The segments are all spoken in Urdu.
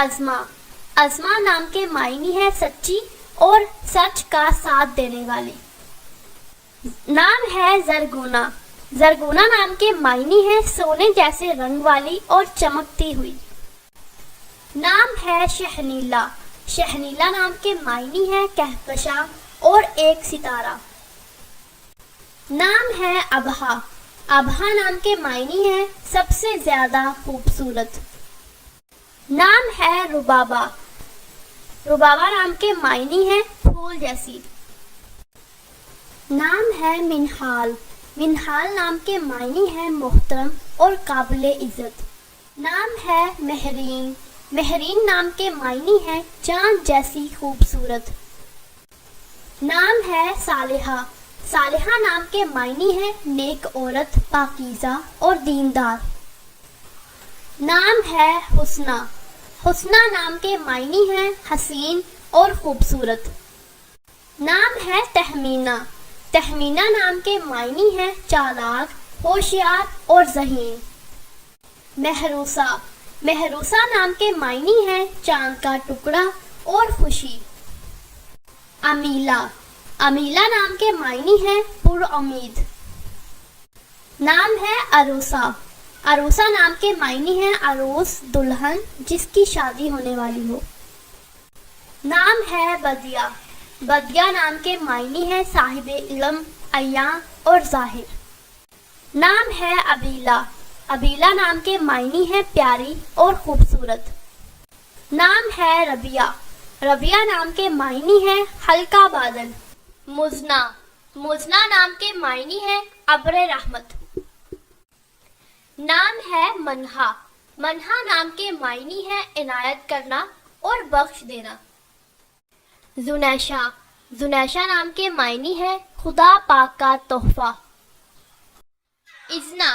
عظمہ، عظمہ نام کے معنی ہے سچی اور سچ کا ساتھ دینے والی۔ نام ہے زرگونا، زرگونا نام کے معنی ہے سونے جیسے رنگ والی اور چمکتی ہوئی۔ نام ہے شہنیلا، شہنیلا نام کے معنی ہے کہکشاں اور ایک ستارہ۔ نام ہے ابہا، ابہا نام کے معنی ہے سب سے زیادہ خوبصورت۔ نام ہے ربابہ، ربابہ نام کے معنی ہے پھول جیسی۔ نام ہے منہال، منہال نام کے معنی ہے محترم اور قابل عزت۔ نام ہے مہرین، مہرین نام کے معنی ہے چاند جیسی خوبصورت۔ نام ہے صالحہ، صالحہ نام کے معنی ہے نیک عورت، پاکیزہ اور دیندار۔ نام ہے حسنہ، حسنہ نام کے معنی ہے حسین اور خوبصورت۔ نام ہے تہمینہ، تہمینہ نام کے معنی ہے چالاک، ہوشیار اور ذہین۔ محروسہ، محروسہ نام کے معنی ہے چاند کا ٹکڑا اور خوشی۔ امیلہ، امیلہ نام کے معنی ہے پر امید۔ نام ہے عروسہ، عروسہ نام کے معنی ہے عروس، دلہن جس کی شادی ہونے والی ہو۔ نام ہے بدیہ، بدیہ نام کے معنی ہے صاحب علم، عیاں اور ظاہر۔ نام ہے ابیلہ، ابیلہ نام کے معنی ہے پیاری اور خوبصورت۔ نام ہے ربیہ، ربیہ نام کے معنی ہے ہلکا بادل۔ مزنہ، مزنہ نام کے معنی ہے ابر رحمت۔ نام ہے منہا، منہا نام کے معنی ہے عنایت کرنا اور بخش دینا۔ زنیشہ، زنیشہ نام کے معنی ہے خدا پاک کا تحفہ۔ اذنہ،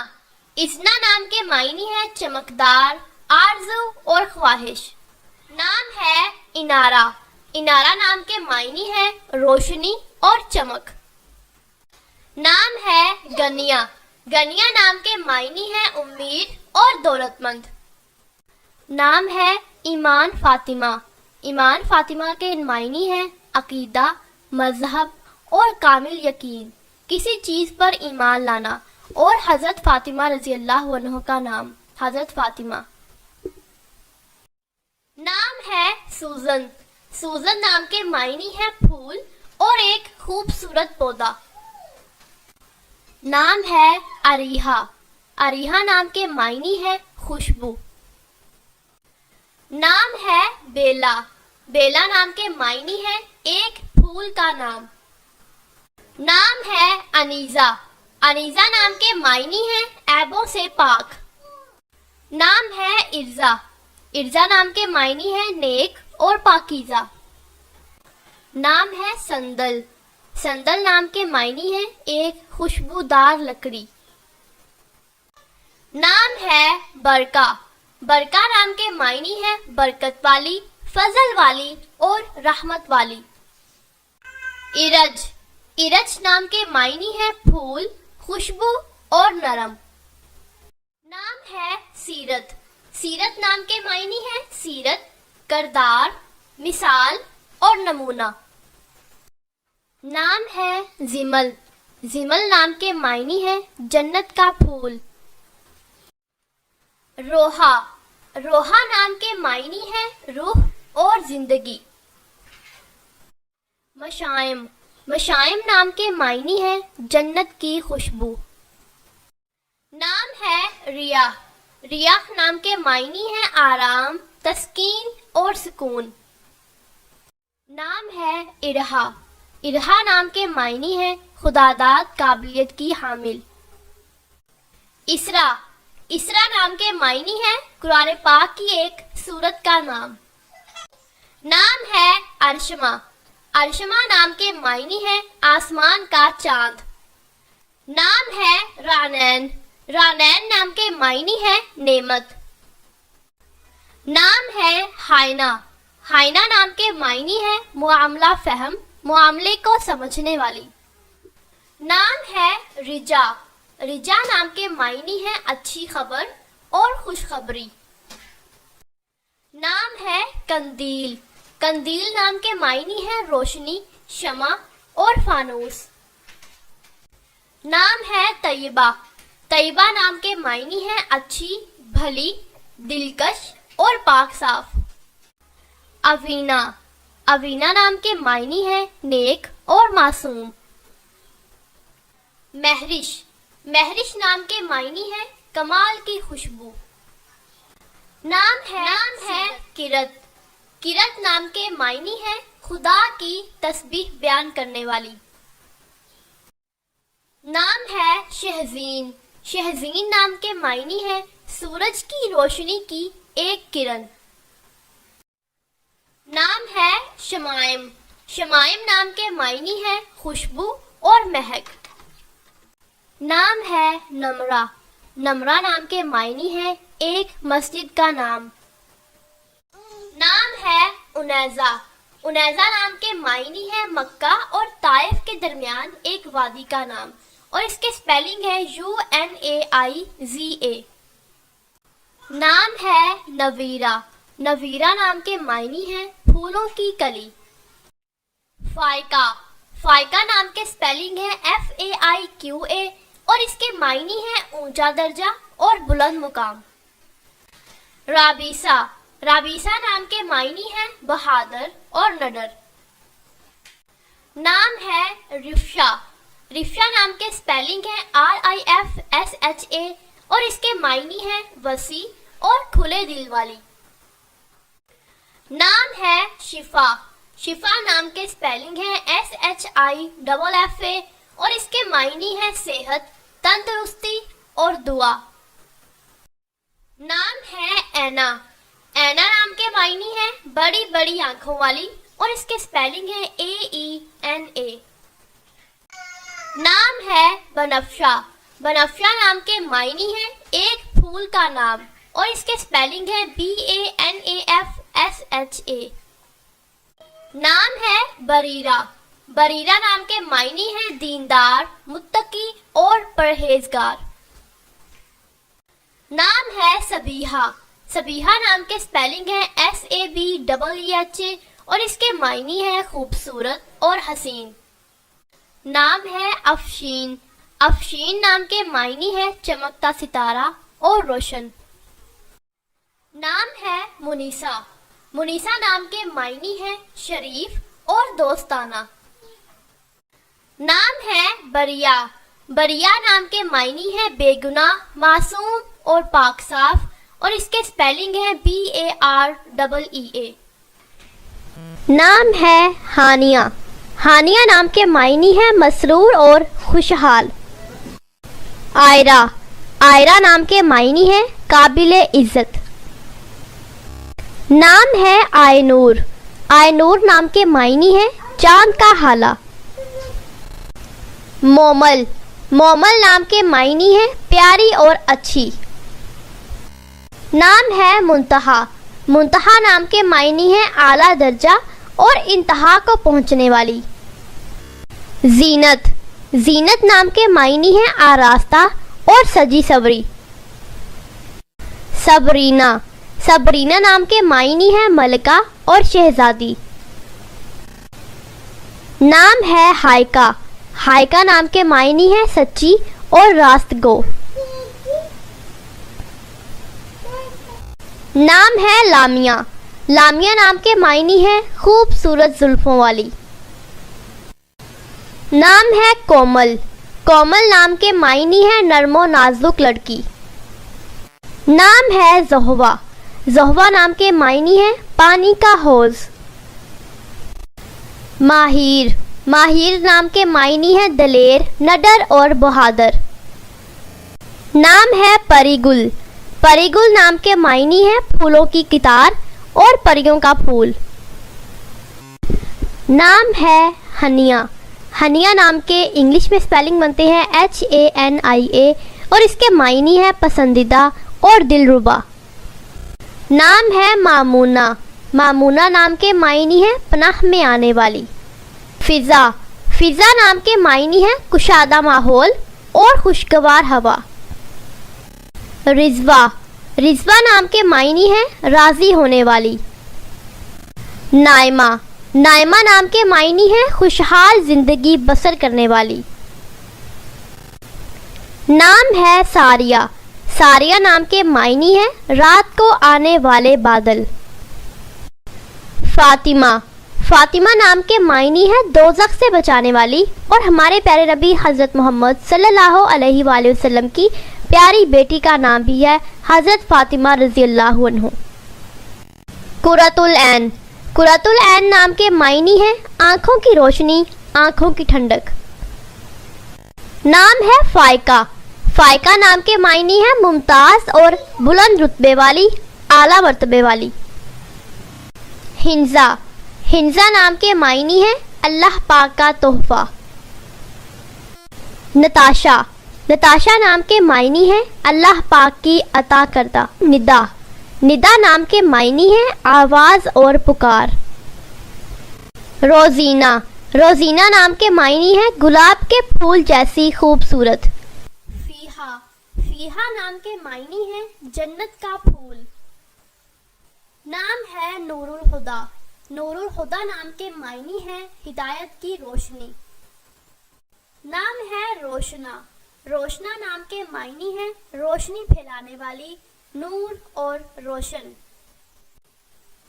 اذنہ نام کے معنی ہے چمکدار، آرزو اور خواہش۔ نام ہے انارہ، انارہ نام کے معنی ہے روشنی اور چمک۔ نام ہے گنیا، گنیا نام کے معنی ہے امید اور دولت مند۔ نام ہے ایمان فاطمہ، ایمان فاطمہ کے معنی ہے عقیدہ، مذہب اور کامل یقین، کسی چیز پر ایمان لانا، اور حضرت فاطمہ رضی اللہ عنہ کا نام حضرت فاطمہ۔ نام ہے سوزن، سوزن نام کے معنی ہے پھول اور ایک خوبصورت پودا۔ نام ہے اریحہ، اریحہ نام کے معنی ہے خوشبو۔ نام ہے بیلا، بیلا نام کے معنی ہے ایک پھول کا نام۔ نام ہے انیزہ، انیزہ نام کے معنی ہے عیبوں سے پاک۔ نام ہے ارزا، ارزا نام کے معنی ہے نیک اور پاکیزہ۔ نام ہے سندل، سندل نام کے معنی ہے ایک خوشبودار لکڑی۔ نام ہے برکہ، برکہ نام کے معنی ہے برکت والی، فضل والی اور رحمت والی۔ ارج، ارج نام کے معنی ہے پھول، خوشبو اور نرم۔ نام ہے سیرت، سیرت نام کے معنی ہے سیرت، کردار، مثال اور نمونہ۔ نام ہے زمل، زمل نام کے معنی ہے جنت کا پھول۔ روحا، روحا نام کے معنی ہے روح اور زندگی۔ مشائم، مشائم نام کے معنی ہے جنت کی خوشبو۔ نام ہے ریاح، ریاح نام کے معنی ہے آرام، تسکین اور سکون۔ نام ہے ارہا، ارہا نام کے معنی ہے خداداد قابلیت کی حامل۔ اسرا، اسرا نام کے معنی ہے قرآن پاک کی ایک سورت کا نام۔ نام ہے ارشمہ، ارشمہ نام کے معنی ہے آسمان کا چاند۔ نام ہے رعنین، رعنین نام کے معنی ہے نعمت۔ نام ہے ہائنہ، ہائنہ نام کے معنی ہے معاملہ فہم، معاملے کو سمجھنے والی۔ نام ہے رجا، رجا نام کے معنی ہے اچھی خبر اور خوشخبری۔ نام ہے قندیل. قندیل نام کے معنی ہے روشنی، شمع اور فانوس. نام ہے طیبہ. طیبہ نام کے معنی ہے اچھی، بھلی، دلکش اور پاک صاف. اوینا. اوینا نام کے معنی ہے نیک اور معصوم. مہرش. مہرش نام کے معنی ہے کمال کی خوشبو. نام ہے کرت. کرت نام کے معنی ہے خدا کی تسبیح بیان کرنے والی. نام ہے شہزین. شہزین نام کے معنی ہے سورج کی روشنی کی ایک کرن. نام ہے شمائم. شمائم نام کے معنی ہے خوشبو اور مہک. نام ہے نمرہ. نمرہ نام کے معنی ہے ایک مسجد کا نام. نام ہے انیزہ. انیزہ نام کے معنی ہے مکہ اور طائف کے درمیان ایک وادی کا نام اور اس کے سپیلنگ ہے UNAIZA. نام ہے نویرہ. نویرہ نام کے معنی ہے پھولوں کی کلی. فائقہ. فائقہ نام کے سپیلنگ ہے FAIQA اور اس کے معنی ہے اونچا درجہ اور بلند مقام. رابیسہ. رابیسہ نام کے معنی ہے بہادر اور نڈر. نام ہے رفشہ. رفشہ نام کے سپیلنگ ہے RIFSHA اور اس کے معنی ہے وسیع اور کھلے دل والی. نام ہے شفا. شفا نام کے سپیلنگ ہے SHIFFA اور اس کے معنی ہے صحت، تندرستی اور دعا. نام ہے اینا. اینا نام کے معنی ہے بڑی بڑی آنکھوں والی اور اس کے سپیلنگ ہے AENA. نام ہے بنفشہ. بنفشہ نام کے معنی ہے ایک پھول کا نام اور اس کے سپیلنگ ہے BANAFSHA. نام ہے بریرہ. بریرہ نام کے معنی ہے دیندار، متقی اور پرہیزگار. نام ہے سبیحہ. سبیحہ نام کے سپیلنگ ہے SABEEHA اور اس کے معنی ہے خوبصورت اور حسین. نام ہے افشین. افشین نام کے معنی ہے چمکتا ستارہ اور روشن. نام ہے منیسا. منیسا نام کے معنی ہے شریف اور دوستانہ. نام ہے بریا. بریا نام کے معنی ہے بے گناہ، معصوم اور پاک صاف اور اس کے سپیلنگ ہے BAREEA. نام ہے ہانیہ. ہانیہ نام کے معنی ہے مسرور اور خوشحال. آئرہ. آئرہ نام کے معنی ہے قابل عزت. نام ہے آئے نور. آئے نور نام کے معنی ہے چاند کا ہالہ. مومل. مومل نام کے معنی ہے پیاری اور اچھی. نام ہے منتہا. منتہا نام کے معنی ہے اعلیٰ درجہ اور انتہا کو پہنچنے والی. زینت. زینت نام کے معنی ہے آراستہ اور سجی سوری. صبرینا. صبرینا نام کے معنی ہے ملکہ اور شہزادی. نام ہے ہائکہ. ہائکہ نام کے معنی ہے سچی اور راست گو. نام ہے لامیہ. لامیہ نام کے معنی ہے خوبصورت زلفوں والی. نام ہے کومل. کومل نام کے معنی ہے نرم و نازک لڑکی. نام ہے زہوہ. زہوہ نام کے معنی ہے پانی کا حوض. ماہیر. ماہیر نام کے معنی ہے دلیر، نڈر اور بہادر. نام ہے پری گل. پری گل نام کے معنی ہے پھولوں کی قطار اور پریوں کا پھول. نام ہے ہنیا. ہنیا نام کے انگلش میں سپیلنگ بنتے ہیں HANIA اور اس کے معنی ہے پسندیدہ اور دلربا. نام ہے مامونہ. مامونہ نام کے معنی ہے پناہ میں آنے والی. فضا. فضا نام کے معنی ہے کشادہ ماحول اور خوشگوار ہوا. رضوہ. رضوہ نام کے معنی ہے راضی ہونے والی. نائمہ، نائمہ نام کے معنی ہے خوشحال زندگی بسر کرنے والی. نام ہے ساریہ، ساریہ نام کے معنی ہے رات کو آنے والے بادل. فاطمہ، فاطمہ نام کے معنی ہے دوزخ سے بچانے والی اور ہمارے پیارے نبی حضرت محمد صلی اللہ علیہ وآلہ وسلم کی پیاری بیٹی کا نام بھی ہے حضرت فاطمہ رضی اللہ عنہ. قرۃ العین، قرۃ العین نام کے معنی ہے آنکھوں کی روشنی، آنکھوں کی ٹھنڈک. نام ہے فائقہ، فائقہ نام کے معنی ہے ممتاز اور بلند رتبے والی، اعلیٰ مرتبے والی. حنزہ، حنزہ نام کے معنی ہے اللہ پاک کا تحفہ. نتاشا، نتاشا نام کے معنی ہے اللہ پاک کی عطا کردہ. ندا، ندا نام کے معنی ہے آواز اور پکار. روزینہ، روزینہ نام کے معنی ہے گلاب کے پھول جیسی خوبصورت. فیہا، فیہا نام کے معنی ہے جنت کا پھول. نام ہے نور الہدا، نور الہدا نام کے معنی ہے ہدایت کی روشنی. نام ہے روشنا، روشنا نام کے معنی ہے روشنی پھیلانے والی، نور اور روشن.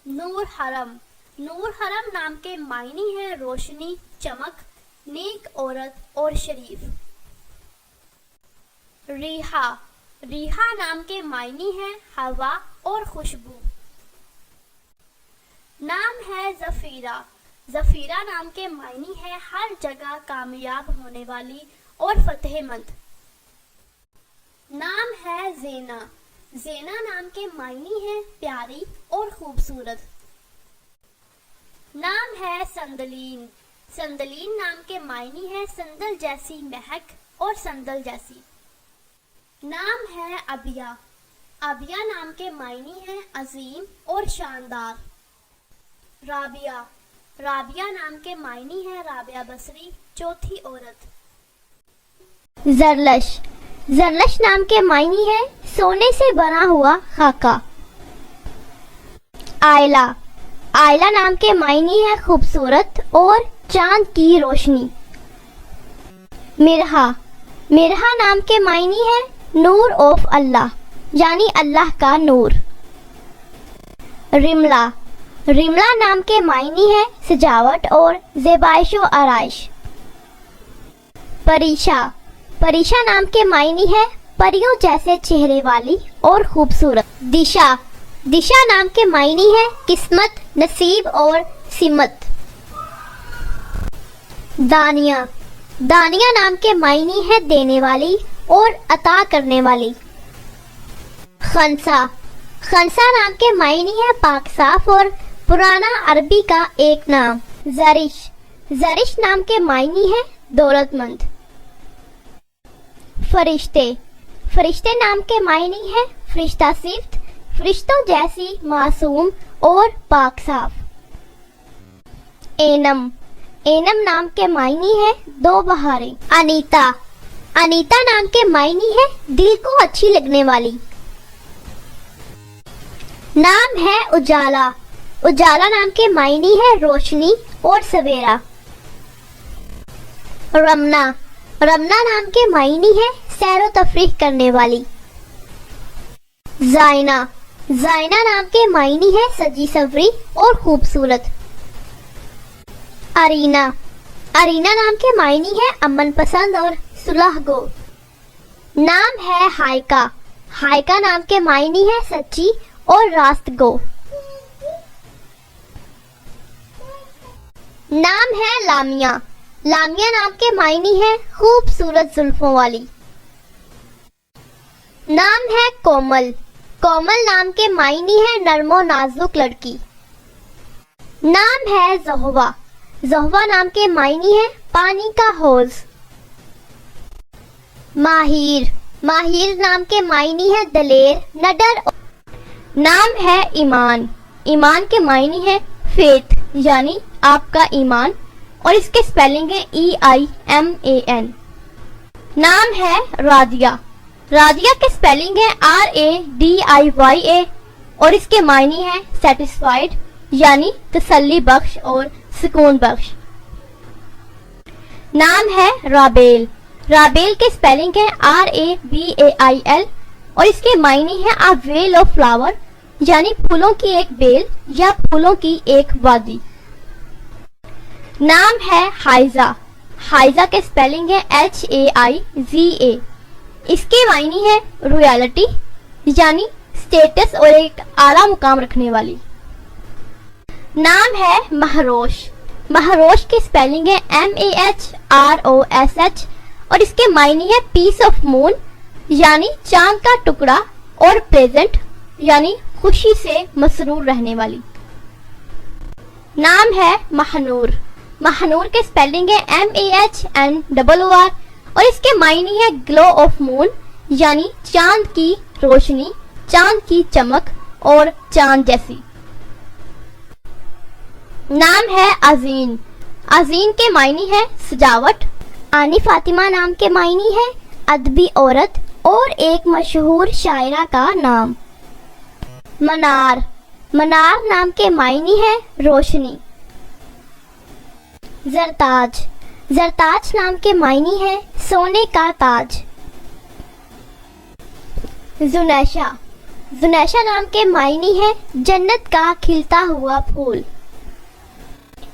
نور حرم، نور حرم نام کے معنی ہے روشنی، چمک، نیک عورت اور شریف. ریحہ، ریحہ نام کے معنی ہے ہوا اور خوشبو. نام ہے ظفیرہ، ظفیرہ نام کے معنی ہے ہر جگہ کامیاب ہونے والی اور فتح مند. نام ہے زینہ، زینہ نام کے معنی ہے پیاری اور خوبصورت. نام ہے سندلین، سندلین نام کے معنی ہے سندل جیسی مہک اور سندل جیسی. نام ہے ابیا، ابیا نام کے معنی ہے عظیم اور شاندار. رابعہ، رابعہ نام کے معنی ہے رابعہ بصری، چوتھی عورت. زرلش، زرلش نام کے معنی ہے سونے سے بنا ہوا خاکہ. آئلہ، آئلہ نام کے معنی ہے خوبصورت اور چاند کی روشنی. مرہا، مرہا نام کے معنی ہے نور آف اللہ، یعنی اللہ کا نور. رملہ، رملہ نام کے معنی ہے سجاوٹ اور زیبائش و آرائش. پریشا، پریشا نام کے معنی ہے پریوں جیسے چہرے والی اور خوبصورت. دشا، دشا نام کے معنی ہے قسمت، نصیب اور سمت. دانیہ، دانیہ نام کے معنی ہے دینے والی اور عطا کرنے والی. خنسا، خنسا نام کے معنی ہے پاک صاف اور پرانا عربی کا ایک نام. زرش، زرش نام کے معنی ہے دولت مند. فرشتے، فرشتے نام کے معنی ہے فرشتہ صفت، فرشتوں جیسی معصوم اور پاک صاف. اینم، اینم نام کے معنی ہے دو بہاریں. انیتا، انیتا نام کے معنی ہے دل کو اچھی لگنے والی. نام ہے اجالا، اجالا نام کے معنی ہے روشنی اور سویرا. رمنا، رمنا نام کے معنی ہے سیر و تفریح کرنے والی. زائنہ، زائنہ نام کے معنی ہے سجی سوری اور خوبصورت. ارینا، ارینا نام کے معنی ہے امن پسند اور صلح گو. نام ہے ہائکہ، ہائکہ نام کے معنی ہے سچی اور راست گو. نام ہے لامیہ، لامیہ نام کے معنی ہے خوبصورت زلفوں والی. نام ہے کومل، کومل نام کے معنی ہے نرم و نازک لڑکی. نام ہے زہوہ، زہوہ نام کے معنی ہے پانی کا حوض. ماہیر، ماہیر نام کے معنی ہے دلیر، نڈر. نام ہے ایمان، ایمان کے معنی ہے فیتھ، یعنی آپ کا ایمان، اور اس کے سپیلنگ ہے EIMAN. نام ہے رادیہ، رادیہ کے سپیلنگ ہے RADIYA اور اس کے معنی ہے سیٹسفائیڈ یعنی تسلی بخش اور سکون بخش۔ نام ہے رابیل۔ رابیل کے سپیلنگ ہے RABAIL اور اس کے معنی ہے a vale of flower یعنی پھولوں کی ایک بیل یا پھولوں کی ایک وادی۔ نام ہے حائزہ۔ حائزہ کے سپیلنگ ہے HAIZA۔ اس کے معنی ہے رویالٹی یعنی سٹیٹس اور ایک اعلیٰ مقام رکھنے والی۔ نام ہے مہروش۔ مہروش کی سپیلنگ ہے MAHROSH اور اس کے معنی ہے پیس آف مون یعنی چاند کا ٹکڑا اور پریزنٹ یعنی خوشی سے مسرور رہنے والی۔ نام ہے مہنور۔ مہنور کے سپیلنگ ہے MAHNOOR اور اس کے معنی ہے گلو آف مون یعنی چاند کی روشنی، چاند کی چمک اور چاند جیسی۔ نام ہے عظیم۔ عظیم کے معنی ہے سجاوٹ۔ آنی فاطمہ نام کے معنی ہے ادبی عورت اور ایک مشہور شاعرہ کا نام۔ منار۔ منار نام کے معنی ہے روشنی۔ زرتاج۔ زرتاج نام کے معنی ہے سونے کا تاج۔ زنیشہ۔ زنیشہ نام کے معنی ہے جنت کا کھلتا ہوا پھول۔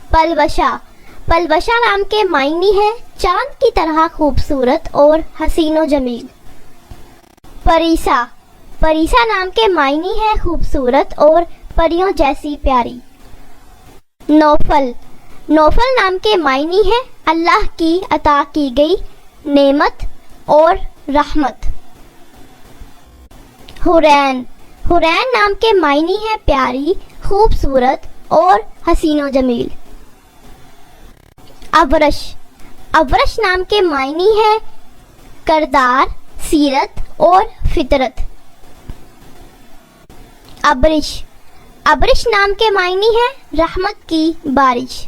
پلوشہ۔ پلوشہ نام کے معنی ہے چاند کی طرح خوبصورت اور حسین و جمیل۔ پریسا۔ پریسا نام کے معنی ہے خوبصورت اور پریوں جیسی پیاری۔ نوفل۔ نوفل نام کے معنی ہے اللہ کی عطا کی گئی نعمت اور رحمت۔ حورین۔ حورین نام کے معنی ہے پیاری، خوبصورت اور حسین و جمیل۔ ابرش۔ ابرش نام کے معنی ہے کردار، سیرت اور فطرت۔ ابرش۔ ابرش نام کے معنی ہے رحمت کی بارش۔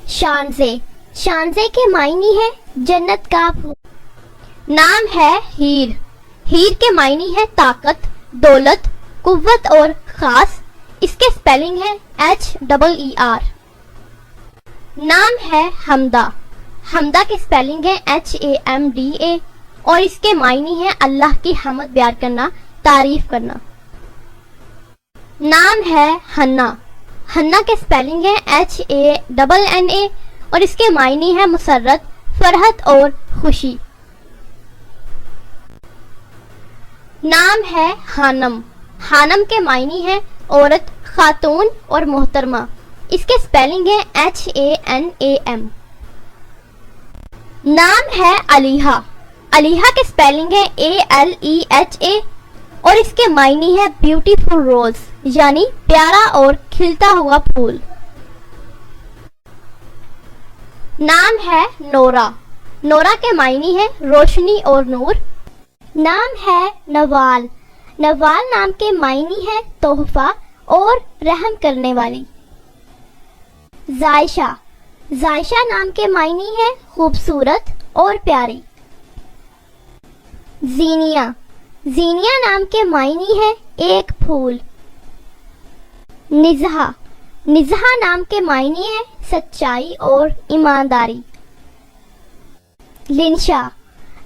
شانزے۔ شانزے کے معنی ہے جنت کا پھول۔ نام ہے ہیر۔ ہیر کے معنی ہے طاقت، دولت، قوت اور خاص۔ اس کے سپیلنگ ہے HEER۔ نام ہے حمدہ۔ حمدہ کے سپیلنگ ہے HAMDA اور اس کے معنی ہے اللہ کی حمد بیان کرنا، تعریف کرنا۔ نام ہے ہنا۔ ہنا کے سپیلنگ ہے HANNA اور اس کے معنی ہے مسرت، فرحت اور خوشی۔ نام ہے خانم۔ خانم کے معنی ہے عورت، خاتون اور محترمہ۔ اس کے سپیلنگ ہے HANAM۔ نام ہے علیحہ۔ علیحہ کے سپیلنگ ہے ALEHA اور اس کے معنی ہے بیوٹیفل روز یعنی پیارا اور کھلتا ہوا پھول۔ نام ہے نورا۔ نورا کے معنی ہے روشنی اور نور۔ نام ہے نوال۔ نوال نام کے معنی ہے تحفہ اور رحم کرنے والی۔ زائشہ۔ زائشہ نام کے معنی ہے خوبصورت اور پیاری۔ زینیہ۔ زینیہ نام کے معنی ہے ایک پھول۔ نزہہ۔ نزہہ نام کے معنی ہے سچائی اور ایمانداری۔ لنشا۔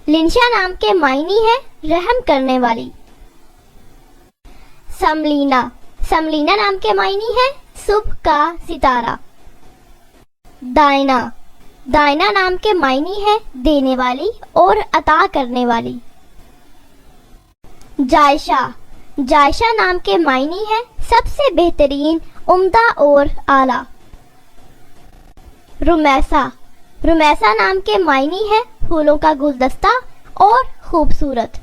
لنشا نام کے معنی ہے رحم کرنے والی۔ سملینا۔ سملینا نام کے معنی ہے صبح کا ستارہ۔ دائنا۔ دائنا نام کے معنی ہے دینے والی اور عطا کرنے والی۔ جائشہ۔ جائشہ نام کے معنی ہے سب سے بہترین، عمدہ اور اعلیٰ۔ رمیسہ۔ رمیسہ نام کے معنی ہے پھولوں کا گلدستہ اور خوبصورت۔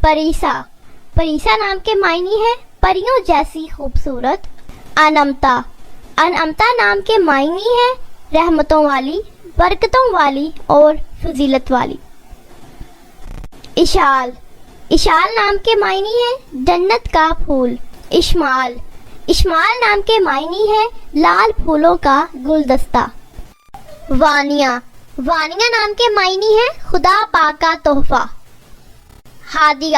پریسا۔ پریسا نام کے معنی ہے پریوں جیسی خوبصورت۔ انمتا۔ انمتا نام کے معنی ہے رحمتوں والی، برکتوں والی اور فضیلت والی۔ اشال۔ اشال نام کے معنی ہے جنت کا پھول۔ اشمال۔ اشمال نام کے معنی ہے لال پھولوں کا گلدستہ۔ وانیہ۔ وانیہ نام کے معنی ہے خدا پاک کا تحفہ۔ ہادیہ۔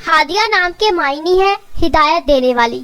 ہادیہ نام کے معنی ہے ہدایت دینے والی۔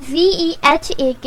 ZEHAK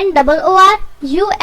NOORULAIN।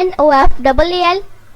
NOFAAL